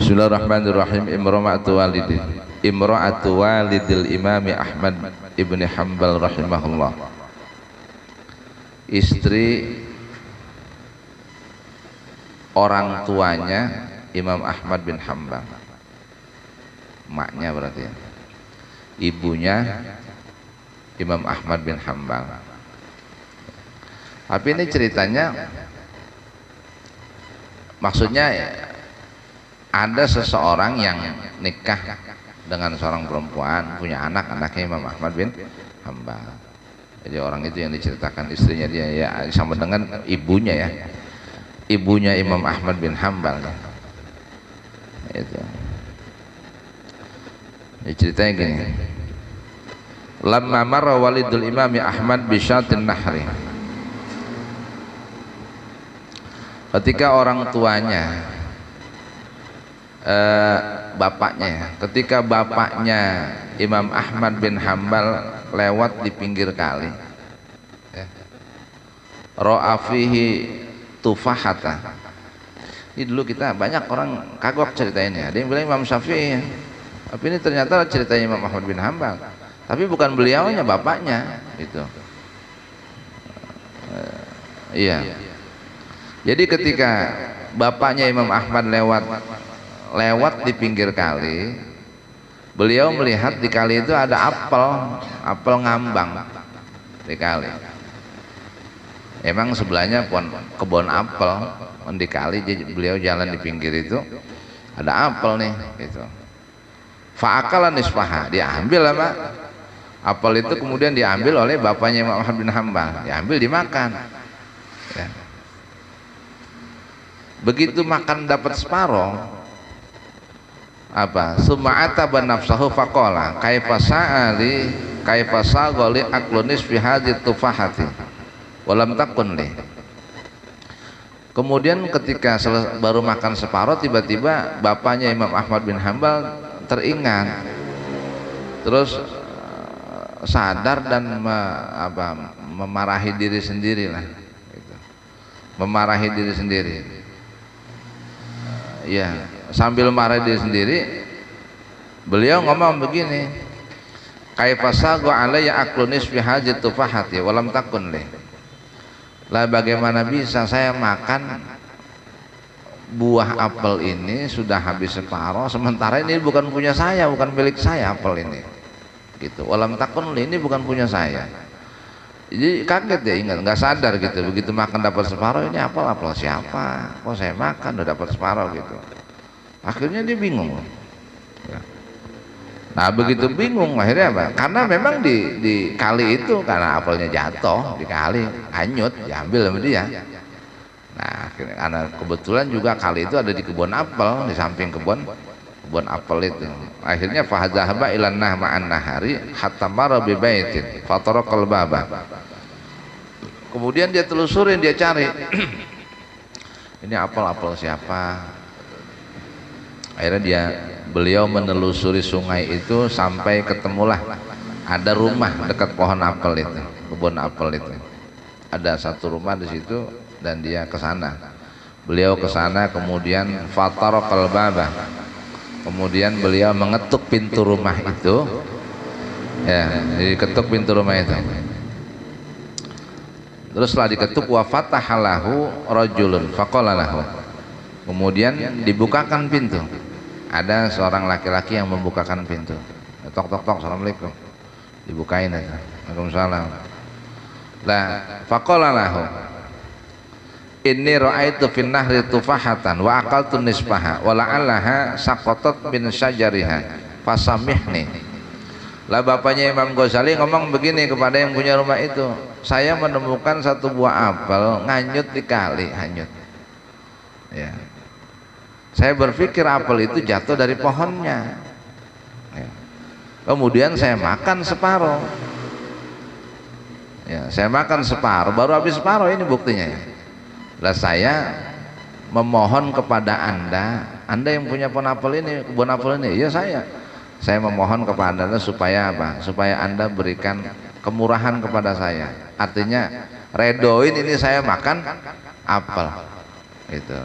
Bismillahirrahmanirrahim. Imra'atu walidil Imami Ahmad ibni Hanbal rahimahullah. Istri orang tuanya Imam Ahmad bin Hanbal, maknya berarti ya, ibunya Imam Ahmad bin Hanbal. Tapi ini ceritanya, maksudnya ada seseorang yang nikah dengan seorang perempuan, punya anak, anaknya Imam Ahmad bin Hanbal. Jadi orang itu yang diceritakan istrinya dia ya sama dengan ibunya ya, ibunya Imam Ahmad bin Hanbal ya. Itu. Jadi ceritanya gini. Lamma marra walidul Imami Ahmad bi syatin nahri. Ketika orang tuanya bapaknya, ketika bapaknya Imam Ahmad bin Hanbal lewat di pinggir kali, ra'a fihi tufahata. Ini dulu kita banyak orang kagok cerita ini. Ada yang bilang Imam Syafi'i, tapi ini ternyata ceritanya Imam Ahmad bin Hanbal. Tapi bukan beliaunya, bapaknya itu. Iya. Jadi ketika bapaknya Imam Ahmad lewat di pinggir kali, beliau melihat di kali itu ada apel ngambang di kali. Emang sebelahnya kebun apel di kali, jadi beliau jalan di pinggir itu ada apel nih gitu. Fa'akala nisfaha, diambil sama apel itu, kemudian diambil oleh bapaknya Imam Ahmad bin Hanbal, diambil dimakan ya. Begitu makan dapat separoh, apa sum'ata ban nafsahu faqala kaifa sa'ali aklunis fi hadhihi tufahati walam takun li. Kemudian ketika baru makan separoh, tiba-tiba bapaknya Imam Ahmad bin Hanbal teringat, terus sadar dan memarahi diri sendiri lah gitu. Memarahi diri sendiri ya, sambil marah diri sendiri beliau ngomong begini, kaifa sagu alayya aklunis fi hadhihi tufahati walam takun li. Lah bagaimana bisa saya makan buah apel ini sudah habis separoh, sementara ini bukan punya saya, bukan milik saya apel ini gitu. Walam takun li, ini bukan punya saya. Jadi kaget ya, ingat, nggak sadar gitu. Begitu makan dapat separoh, ini apel siapa? Kok saya makan udah dapat separoh gitu. Akhirnya dia bingung. Nah begitu bingung akhirnya apa? Karena memang di kali itu, karena apelnya jatuh di kali, hanyut, diambil sama dia. Nah akhirnya, karena kebetulan juga kali itu ada di kebun apel, di samping kebun apel itu. Akhirnya fahadzahaba ilan nahma'an nahari hatta marra bi baitin fataraqal baba. Kemudian dia telusurin, dia cari ini apel siapa. Akhirnya beliau menelusuri sungai itu sampai ketemulah ada rumah dekat pohon apel itu, kebun apel itu. Ada satu rumah di situ dan dia ke sana. Beliau ke sana, kemudian fataraqal baba. Kemudian beliau mengetuk pintu rumah itu ya, diketuk pintu rumah itu. Terus setelah diketuk, wa fatahalahu rajulun faqala lahu. Kemudian dibukakan pintu. Ada seorang laki-laki yang membukakan pintu. Tok tok tok, assalamualaikum. Dibukain aja. Waalaikumsalam. Lah faqala lahu, inni ra'aitu fin nahri tufahatan wa aqaltu nisfaha wa la'allaha saqatat min syajariha fasamihni. Lah bapaknya Imam Ghazali ngomong begini kepada yang punya rumah itu, saya menemukan satu buah apel nganyut di kali, hanyut ya. Saya berpikir apel itu jatuh dari pohonnya ya. Kemudian saya makan separuh ya, saya makan separuh, baru habis separuh, ini buktinya ya. Lah saya memohon kepada anda yang punya pohon apel ini, kebun apel ini, ya saya memohon kepada anda supaya apa? Supaya anda berikan kemurahan kepada saya. Artinya redoin ini saya makan apel gitu.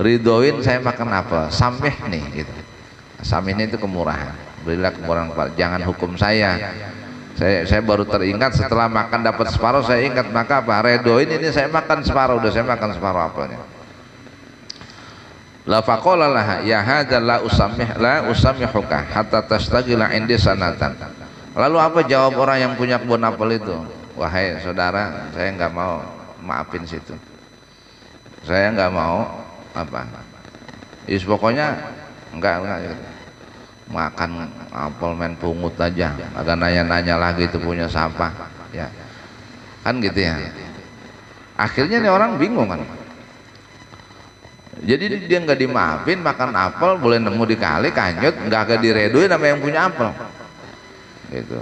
Ridhoin saya makan apel, samih nih gitu. Samih itu kemurahan, berilah kemurahan kepada, jangan hukum saya. Saya baru teringat setelah makan dapat separuh, saya ingat, maka apa, redoin ini saya makan separuh, udah saya makan separuh apelnya. La faqala laha ya hadza la usamihuka hatta tastagila indi sanatan. Lalu apa jawab orang yang punya kebun apel itu? Wahai saudara, saya nggak mau maafin situ, saya nggak mau apa, is pokoknya enggak gitu. Makan apel main pungut aja, agak nanya-nanya lagi itu punya siapa, ya kan gitu ya. Akhirnya nih orang bingung kan, jadi dia nggak dimaafin, makan apel boleh nemu di kali kanyut, nggak diredoin sama yang punya apel gitu.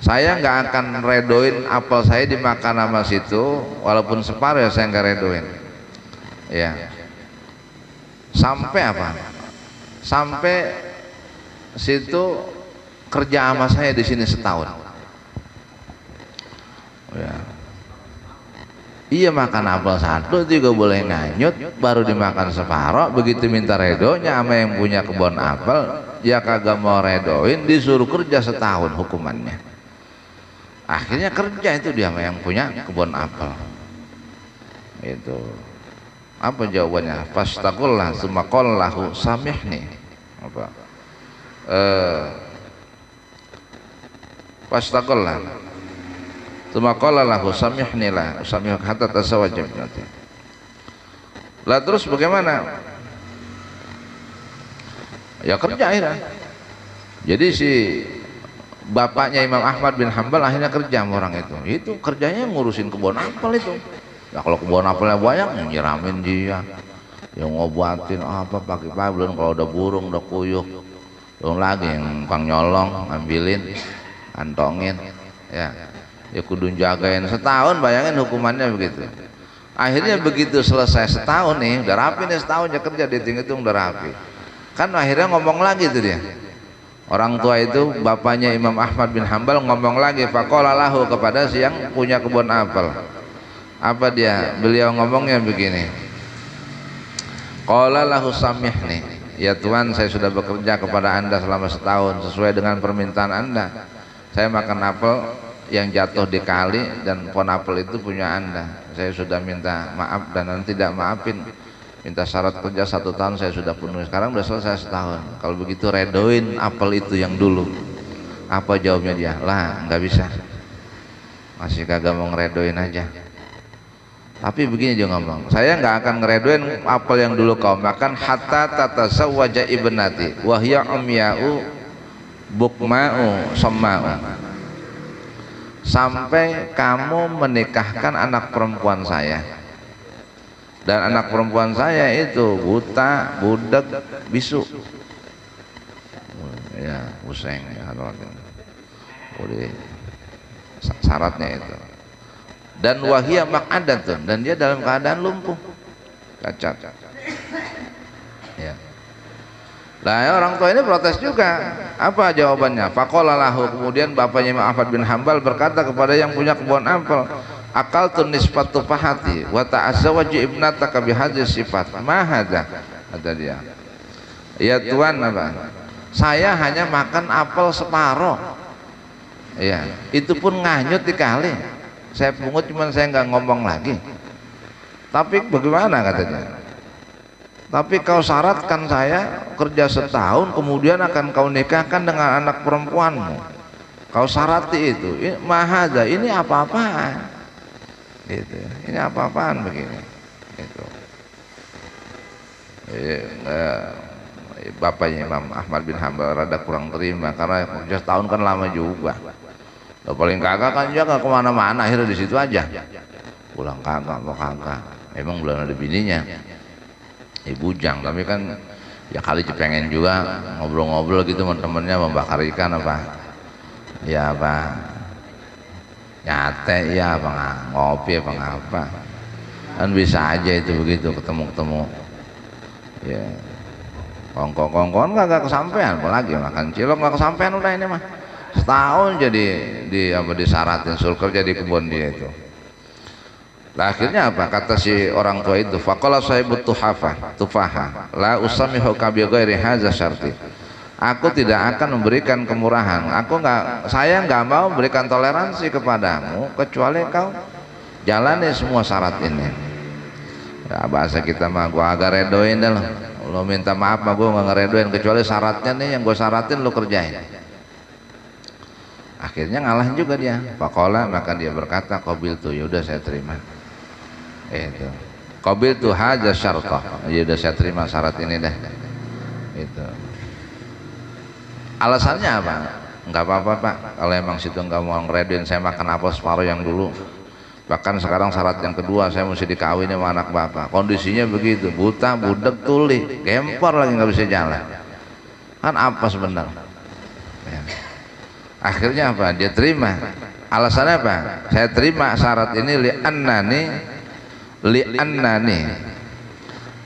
Saya nggak akan redoin apel saya dimakan sama situ, walaupun separuh ya saya nggak redoin ya. Sampai apa? Sampai situ kerja sama saya di sini setahun. Ya. Iya, makan apel satu juga boleh nganyut, baru dimakan separuh, begitu minta redonya sama yang punya kebun apel, ya kagak mau redoin, disuruh kerja setahun hukumannya. Akhirnya kerja itu dia sama yang punya kebun apel. Itu. Apa jawabannya? Fastaqullah tsumma qala lahu samihni. Apa? Fastaqullah tsumma qala lahu samihni la samih hatta tasawwaj nanti. Lah terus bagaimana? Ya kerja akhirnya. Jadi si bapaknya Imam Ahmad bin Hanbal akhirnya kerja sama orang itu. Itu kerjanya ngurusin kebun apel itu. Ya kalau kebun apelnya banyak, yang nyiramin dia, yang ngobatin apa pakai belum, kalau udah burung udah kuyuh, belum lagi yang pang nyolong ambilin, kantongin, ya kudu jagain setahun. Bayangin hukumannya begitu. Akhirnya begitu selesai setahun nih, udah rapi nih, setahun ya kerja, dihitung-hitung udah rapi. Kan akhirnya ngomong lagi tuh dia. Orang tua itu bapaknya Imam Ahmad bin Hanbal ngomong lagi, faqala lahu, kepada si yang punya kebun apel. Apa dia? Beliau ngomongnya begini, qala lahu samihni, ya Tuhan, saya sudah bekerja kepada anda selama setahun sesuai dengan permintaan anda. Saya makan apel yang jatuh di kali dan pohon apel itu punya anda. Saya sudah minta maaf dan nanti tidak maafin, minta syarat kerja 1 tahun saya sudah penuhi, sekarang sudah selesai setahun. Kalau begitu redoin apel itu yang dulu. Apa jawabnya dia? Lah nggak bisa, masih kagak mau ngeredoin aja. Tapi begini dia ngomong, saya nggak akan ngeredoin apel yang dulu kau makan hatta tatasawwaja ibnati wa hiya umya'u bukma'u samma'u, sampai kamu menikahkan anak perempuan saya, dan anak perempuan saya itu buta, budak, bisu, ya useng ya, udah syaratnya itu. Dan wahia maq'adatun, dan dia dalam keadaan lumpuh, cacat. Ya. Lah orang tua ini protes juga. Apa jawabannya? Faqala lahu, kemudian bapaknya Imam Ahmad bin Hanbal berkata kepada yang punya kebun apel, akaltu nisfatu fahati wa ta'azzawaju ibnataka bihadhihi sifat. Ma hadza? Kata dia. Ya Tuhan, apa? Saya hanya makan apel separuh. Ya, itu pun nganyut di kali. Saya pungut, cuman saya nggak ngomong lagi. Tapi bagaimana katanya? Tapi kau syaratkan saya kerja setahun, kemudian akan kau nikahkan dengan anak perempuanmu. Kau syarati itu. Mahada, ini apa-apaan? Gitu. Ini apa-apaan begini? Gitu. Bapaknya Imam Ahmad bin Hanbal rada kurang terima karena kerja setahun kan lama juga. Lo paling kagak kan juga kemana-mana, akhirnya di situ aja. Pulang kagak, mau kagak. Emang belum ada bininya. Bujang, tapi kan ya kali pengen juga ngobrol-ngobrol gitu sama temennya, membakar ikan apa, ya apa, nyate ya apa, ngopi apa ngapa, kan bisa aja itu begitu ketemu-ketemu. Ya, kongkong-kongkong kagak kesampean, apalagi makan cilok nggak kesampean udah ini mah. Setahun jadi disaratin suruh kerja di kebun dia itu. Lah akhirnya apa? Kata si orang tua itu, faqala sahibut tufaha la usamihu ka bi ghairi hadza syarti. Aku tidak akan memberikan kemurahan. Saya nggak mau memberikan toleransi kepadamu kecuali kau jalani semua syarat ini. Ya bahasa kita mah gua agak redoin dah. Lo minta maaf mah gua nggak ngeredoin kecuali syaratnya nih yang gua syaratin lo kerjain. Akhirnya ngalah juga dia. Faqala, maka dia berkata qabiltu, ya udah saya terima. Itu. Qabiltu hadza syartah. Ya udah saya terima syarat ini dah. Itu. Alasannya apa? Enggak apa-apa Pak, kalau emang situ enggak mau ngeredoin saya makan apa separuh yang dulu. Bahkan sekarang syarat yang kedua saya mesti dikawin sama anak bapak. Kondisinya begitu, buta, budek, tuli, gempor lagi nggak bisa jalan. Kan apa sebenarnya? Ya. Akhirnya apa? Dia terima. Alasannya apa? Saya terima syarat ini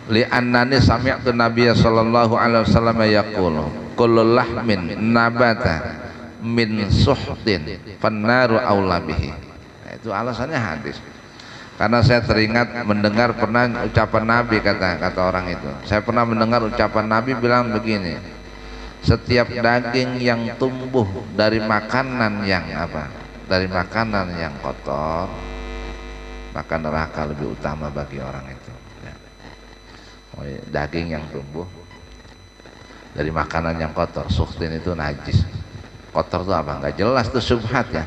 li'annani sami'tu Nabiya sallallahu alaihi wasallam yaqulu kullu lahmin nabata min suhtin fannaru aula bihi. Nah, itu alasannya hadis. Karena saya teringat mendengar pernah ucapan Nabi, kata orang itu. Saya pernah mendengar ucapan Nabi bilang begini. Setiap daging yang tumbuh dari makanan yang apa? Dari makanan yang kotor, maka neraka lebih utama bagi orang itu. Ya. Daging yang tumbuh dari makanan yang kotor, suhtin itu najis. Kotor itu apa? Nggak jelas, itu subhat ya.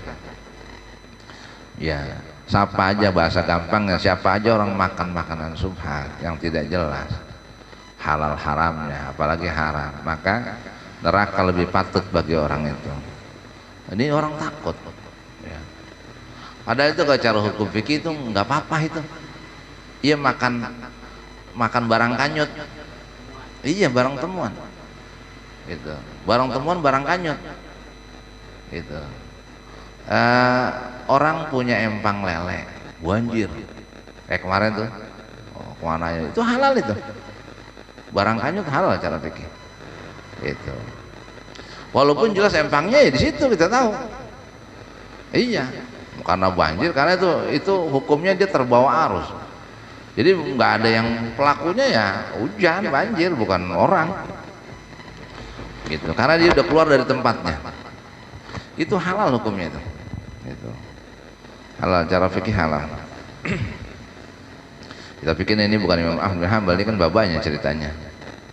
Ya, siapa aja bahasa gampangnya, siapa aja orang makan makanan subhat yang tidak jelas halal haramnya, apalagi haram, maka neraka lebih patut bagi orang itu. Ini orang takut. Ya. Padahal itu kalau cara hukum fikih itu nggak apa-apa itu. Iya makan barang kanyut. Iya barang temuan. Gitu. Barang temuan barang kanyut. Gitu. Orang punya empang lele, banjir. Kayak kemarin tuh. Oh, kemana ya? Itu halal itu. Barang kanyut halal cara fikih. Itu. Walaupun jelas empangnya ya di situ kita tahu. Iya. Karena banjir, karena itu hukumnya dia terbawa arus. Jadi nggak ada yang pelakunya ya hujan banjir, bukan orang. Gitu. Karena dia udah keluar dari tempatnya. Itu halal hukumnya itu. Gitu. Halal, cara fikih halal. Kita pikir ini bukan Imam Ahmad bin Hanbal, ini kan babanya ceritanya.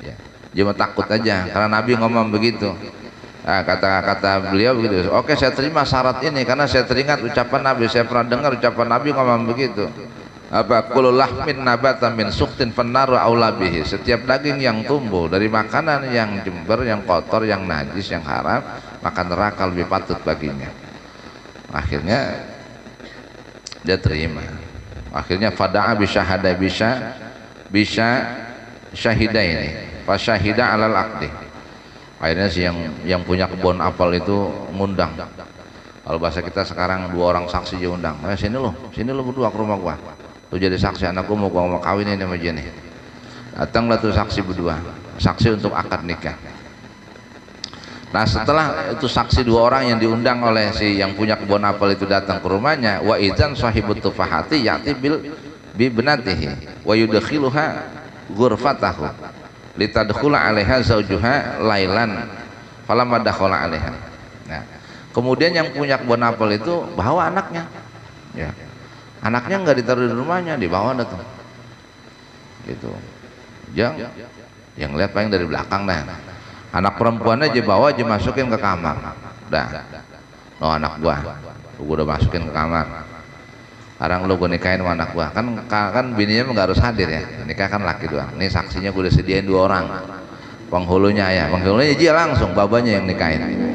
Ya. Cuma takut aja karena Nabi ngomong begitu. Nah, kata beliau begitu. Oke, saya terima syarat ini karena saya teringat ucapan Nabi, saya pernah dengar ucapan Nabi ngomong begitu. Apa? Kullu lahmin nabata min sukhtin fannaru aula bihi. Setiap daging yang tumbuh dari makanan yang jember, yang kotor, yang najis, yang haram, maka neraka lebih patut baginya. Akhirnya dia terima. Akhirnya fada'a bisyahada bisa syahida ini. Fa syahida alal aqdi. Akhirnya si yang punya kebun apel itu ngundang. Kalau bahasa kita sekarang dua orang saksi diundang. Sini lo berdua ke rumah gua. Lu jadi saksi, anakku mau kawin ini sama dia nih. Datanglah tuh saksi berdua, saksi untuk akad nikah. Nah setelah itu saksi dua orang yang diundang oleh si yang punya kebun apel itu datang ke rumahnya, wa idzan sahibut tufahati ya'ti bi benatihi wa yudkhiluha ghurfatahu litadkhula 'alaiha zawjuha lailan falamma dakhala 'alaiha. Nah, kemudian yang punya kebun apel itu bawa anaknya. Ya. Anaknya nggak ditaruh di rumahnya, dibawa dah tuh. Gitu. Yang lihat paling dari belakang dah. Anak perempuannya aja bawa aja masukin ke kamar. Dah. No anak gua udah masukin ke kamar. Sekarang lu gua nikahin sama anak gua. Kan bininya nggak harus hadir ya. Nikah kan laki doang. Ini saksinya gua udah sediain 2 orang. Penghulunya ya. Penghulunya dia langsung babanya yang nikahin.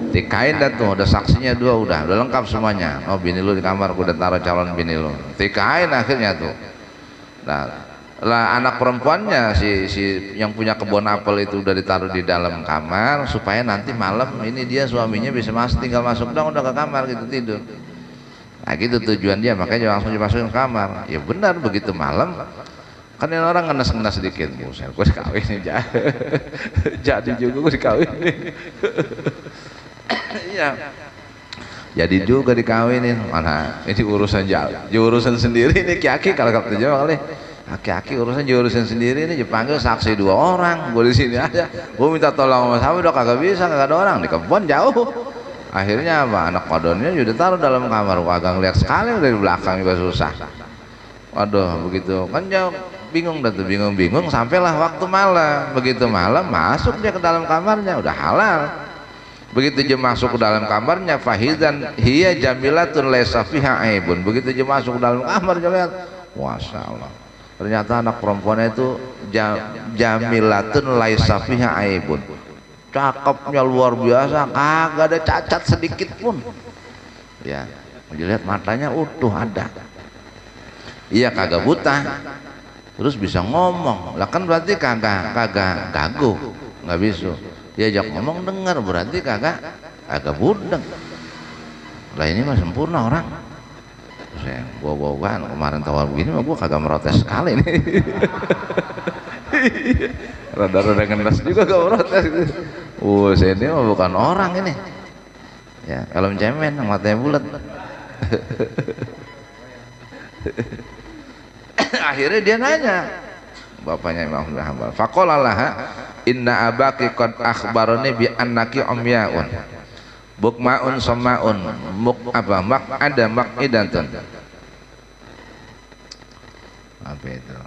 Tikain dah tuh, udah saksinya 2 udah lengkap semuanya. Oh bini lu di kamar, gua udah taruh calon bini lu. Tikain akhirnya tuh. Nah, lah anak perempuannya si yang punya kebun apel itu udah ditaruh di dalam kamar supaya nanti malam ini dia suaminya bisa tinggal masuk dong udah ke kamar gitu tidur. Nah gitu tujuan dia, makanya langsung dimasukin ke kamar. Ya benar begitu malam kan ini orang ngenes sedikit. Buset, gua dikawin nih jadi juga gua dikawin. Iya. jadi juga dikawinin. Mana ini urusan urusan sendiri ini aki-aki kalau kata Jawa kali. Aki-aki urusan sendiri ini dipanggil saksi 2 orang. Gue di sini aja. Gue minta tolong sama sahabat udah kagak bisa, kagak ada orang di kebun jauh. Akhirnya apa? Anak kodonnya udah taruh dalam kamar. Kagak ngeliat sekali dari belakang juga susah. Waduh begitu kan jauh. Bingung dah tuh, bingung sampailah waktu malam. Begitu malam masuk dia ke dalam kamarnya, udah halal. Begitu dia masuk ke dalam kamarnya, fahidan hiya jamilatun laisa fiha aibun. Begitu dia masuk ke dalam kamar dia lihat, masya Allah, ternyata anak perempuannya itu jamilatun laisa fiha aibun, cakepnya luar biasa, kagak ada cacat sedikit pun. Ya, dilihat matanya utuh ada. Iya kagak buta. Terus bisa ngomong, lah kan berarti kagak gagu, nggak bisa. Diajak ngomong dengar, berarti kagak budeng. Lah ini mah sempurna orang. Saya gua kemarin tawar begini mah gua kagak merotes sekali nih. Rada-rada ngenes juga gak merotes. Saya ini mah bukan orang ini. Ya kalau cemen matanya bulat. Akhirnya dia nanya bapaknya Imam Ahmad bin Hanbal, faqala laha inna abaki qad akhbarani bi annaki umyaun bukmaun samaun ada maqidatun. Apa itu?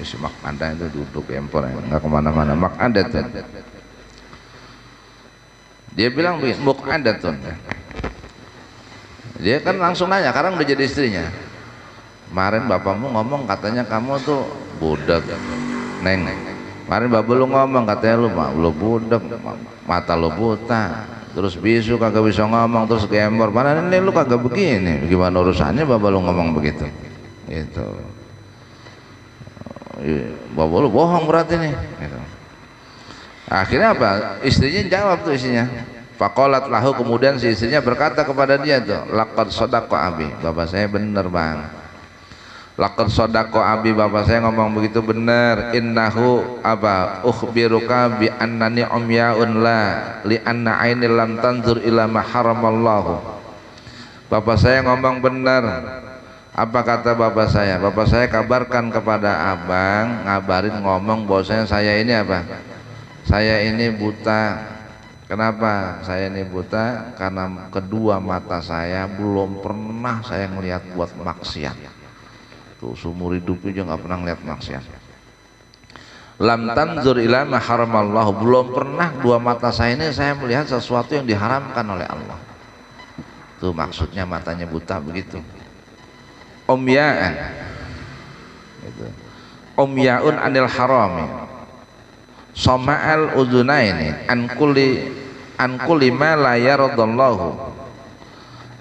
Isi makada itu duduk empor enggak kemana-mana. Maqadatun, dia bilang muqadatun. Dia kan langsung nanya, sekarang udah jadi istrinya. Kemarin bapakmu ngomong katanya kamu tuh budak, Neng. Kemarin bapak lu ngomong katanya lu budak, mata lu buta, terus bisu kagak bisa ngomong, terus gembor. Mana ini lu kagak begini? Gimana urusannya bapak lu ngomong begitu? Gitu. Bapak lu bohong berarti nih. Gitu. Akhirnya apa? Istrinya jawab tuh istrinya. Faqalat lahu, kemudian si istrinya berkata kepada dia tuh, laqad shadaqa abi, bapak saya bener bang. Laqad shadaqa abi, bapak saya ngomong begitu bener. Innahu apa ukhbiruka bi annani umyaun la li anna aini lam tanzur ila ma haramallahu. Bapak saya ngomong bener. Apa kata bapak saya? Bapak saya kabarkan kepada abang, ngabarin ngomong bahwasanya saya ini apa? Saya ini buta. Kenapa saya ini buta? Karena kedua mata saya belum pernah saya ngelihat buat maksiat. Tuh seumur hidup aja nggak pernah ngelihat maksiat. Lam tanzur ila ma haramallahu, belum pernah dua mata saya ini saya melihat sesuatu yang diharamkan oleh Allah. Tuh maksudnya matanya buta begitu. Umya'an, gitu. Umya'un anil harami, soma'al udunaini an kulli ma la yaradallahu.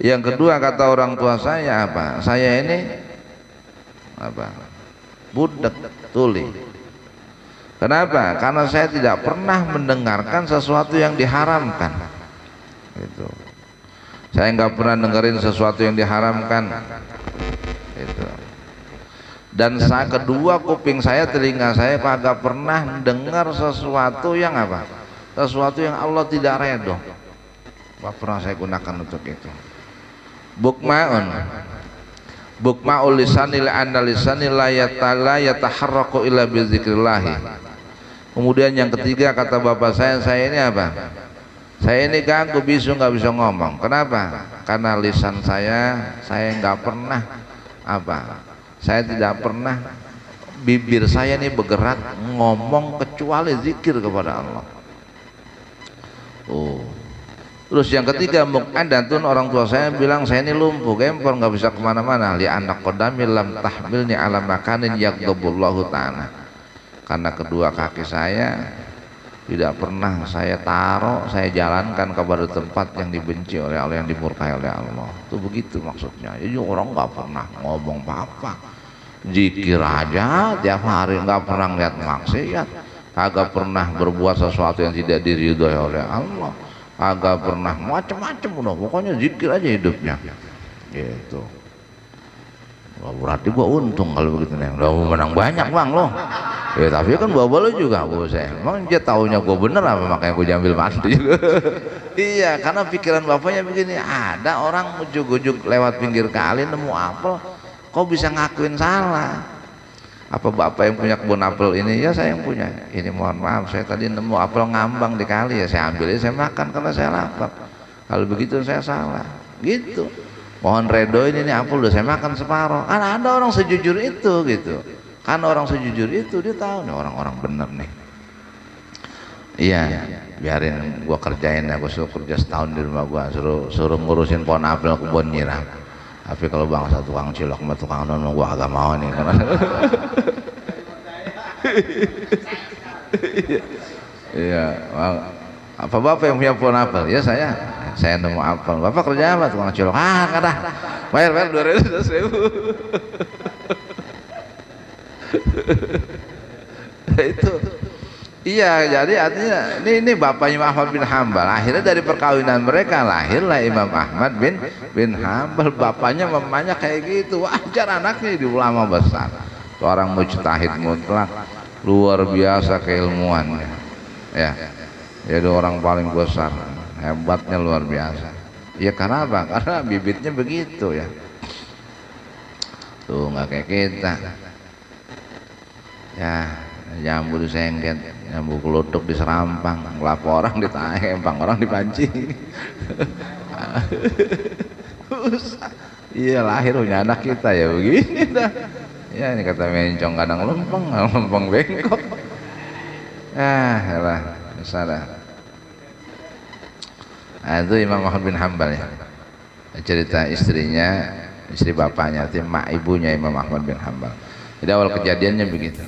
Yang kedua kata orang tua saya apa? Saya ini apa? Budak tuli. Kenapa? Karena saya tidak pernah mendengarkan sesuatu yang diharamkan. Gitu. Saya nggak pernah dengerin sesuatu yang diharamkan. Gitu. Dan kedua kuping saya, telinga saya kagak pernah dengar sesuatu yang apa? Sesuatu yang Allah tidak redho. Gak pernah saya gunakan untuk itu. Bukma'ul lisani li'anna lisani la yataharraku illa bizikrillah. Kemudian yang ketiga kata bapak saya ini apa? Saya ini ganggu, bisu, nggak bisa ngomong. Kenapa? Karena lisan saya nggak pernah apa? Saya tidak pernah, bibir saya ini bergerak ngomong kecuali zikir kepada Allah. Terus yang ketiga muqaddatun, orang tua saya bilang saya ini lumpuh, gempor, nggak bisa kemana-mana. Li anak qadami lam tahmilni ala makanin yaghdabullahu ta'ala. Karena kedua kaki saya tidak pernah saya taruh, saya jalankan kepada tempat yang dibenci oleh Allah, yang dimurkai oleh Allah. Itu begitu maksudnya. Jadi orang nggak pernah ngomong apa-apa, zikir aja tiap hari, nggak pernah lihat maksiat, kagak pernah berbuat sesuatu yang tidak diridhoi oleh Allah, kagak pernah macam-macam, udah pokoknya zikir aja hidupnya. Gitu. Wah, berarti gua untung kalau begitu nih. Udah menang banyak bang loh. Ya tapi kan bawa lu juga saya. Emang dia taunya gue bener apa makanya gue jambil mandi juga. Iya, karena pikiran bapaknya begini, ada orang ujuk-ujuk lewat pinggir kali nemu apel, kok bisa ngakuin salah? Apa bapak yang punya kebun apel ini? Ya saya yang punya. Ini mohon maaf, saya tadi nemu apel ngambang di kali ya, saya ambil saya makan karena saya lapar. Kalau begitu saya salah. Gitu. Mohon redoin ini apel udah saya makan separuh. Kan ada orang sejujur itu gitu. Kan orang sejujur itu dia tahu nih orang-orang bener nih. Iya, biarin gua kerjain ya, gua suruh kerja setahun di rumah gua, suruh ngurusin pohon apel kebun nyiram. Tapi kalau bangsa tukang cilok sama tukang nono gua agak mau nih karena iya, apa bapak yang punya pohon apel? Ya saya nemu apel. Bapak kerja apa tukang cilok? Ah, kada. Bayar 200.000. Itu iya, jadi artinya ini bapaknya Ahmad bin Hambal. Akhirnya dari perkawinan mereka lahirlah Imam Ahmad bin Hambal. Bapaknya mamanya kayak gitu, wajar anaknya di ulama besar, seorang mujtahid mutlak, luar biasa keilmuannya ya, jadi orang paling besar, hebatnya luar biasa ya. Karena apa? Karena bibitnya begitu ya, tuh nggak kayak kita ya, jambu disengket, jambu kelutuk diserampang, kelapa orang ditempang, orang dipancing. Iya, lahir punya anak kita ya begini dah. Ya ini kata mencong kadang lempeng bengkok. Lah, salah. Nah, itu Imam Ahmad bin Hambal ya. Cerita istrinya, istri bapaknya, mak ibunya Imam Ahmad bin Hambal. Jadi awal kejadiannya begitu.